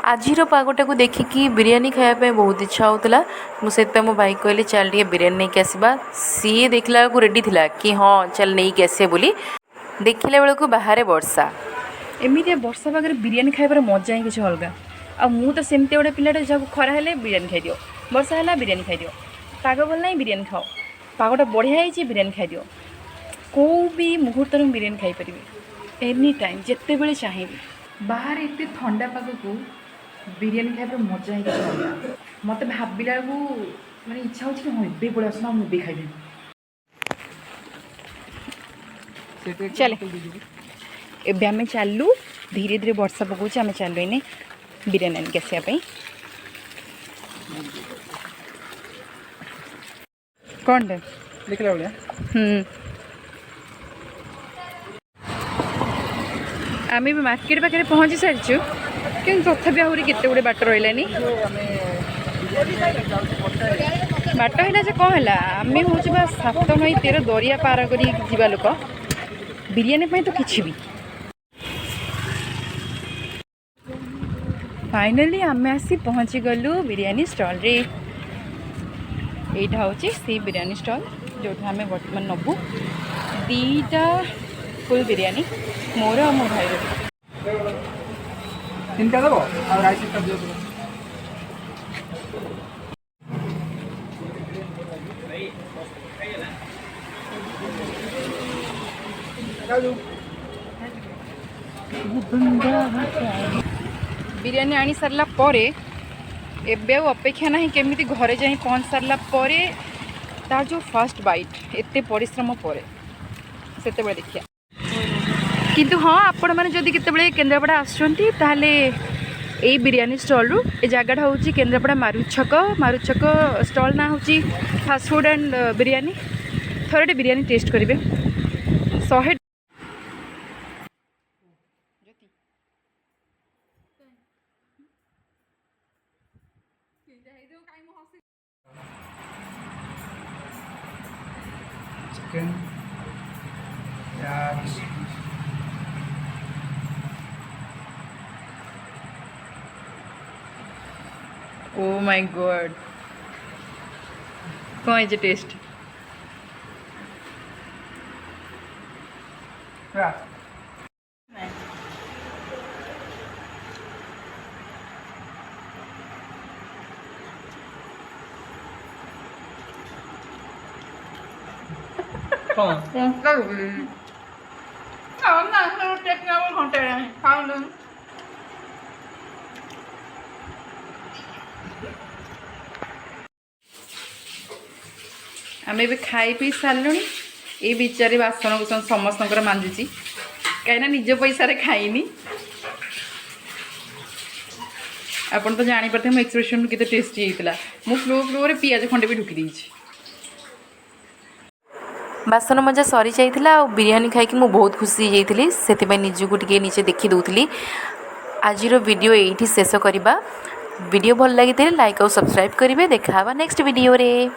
आजिर पागटा को देखिकी बिरियानी खायापे बहुत इच्छा होता। मुझे मो भाई कहली चल टे बिरियानी नहीं आसवा। सी देखला रेडी थिला कि हाँ चल नहीं आसे बोली। देखला बेलू बाहर वर्षा एमती वर्षा पाखे बिरियानी खाइबार मजा ही किसी अलग। आ मु तो सेमती गोटे पिलाटे जहाँ खरा हेले बिरियानी खाई दियो, वर्षा है बिरियानी खाई दियो, पाग भल ना बिरियानी खाओ, पागटा बढ़िया है बिरियानी खाई दियो। कौ भी मुहूर्त में बिरियानी खाई पारि एनी टाइम जिते बड़े चाहिए। बाहर एत ठंडा पाग को बिरियानी खाइबार मजा ही किसी अलग। मत भाविला माने इच्छा हो हाँ ए पड़े आसना मुझे खाइबी। चले एबे आमे चालू धीरे धीरे वर्षा पकाऊँ आम चालू इने बिरियानी आनिक आसापी। कौन देखला भाया आम भी मार्केट पाखे पहुँची सारी कि तथापि आहरी केते गुड़े बाट रही बाट है कौन है आम हूँ 7 नई 13 दरिया पार कर लोक बिरियानी तो किसी भी। फाइनली आम आसी पहुँची गलु बिरियानी स्टॉल रे। यहाँ हूँ से बिरियानी स्टॉल जो आम बर्तमान नबू 2टा फुल बिरियानी मोर और मो भाई बिरियानी आनी सारला परे एबे अपेक्षा ना केमिति घरे जाई पहुँच सारला परे तार जो फर्स्ट बाइट एते परिश्रम परे सेते बेले देखिया। किंतु हाँ आपण मैंने जदि केतेबेले केन्द्रापड़ा आसुचंती ताहले एई बिरियानी स्टॉल रु ए जगह होची केन्द्रापड़ा मारुछक स्टॉल ना होची फास्ट फूड एंड बिरियानी। थोड़े बिरियानी टेस्ट करेंगे 100 चिकन ओ माय गॉड कौन है टेस्ट आम ए खाई पी सारू ये बिचारे बासन कुसन समस्त मांजुची कहीं निज पैसा खाईनी। आपन तो जापारे मो एक्सप्रेशन केते टेस्टी होता मु फ्लो फ्लो रे पियाज खंडे भी ढुकी देछि। बासन मजा सरी जाइथिला आ बिरियानी खाई मु बहुत खुशी होती से निजको टे नीचे देखी दूसरी। आज वीडियो ये शेष करवा। वीडियो भल लगी लाइक और सब्सक्राइब करेंगे। देखा नेक्स्ट वीडियो रे।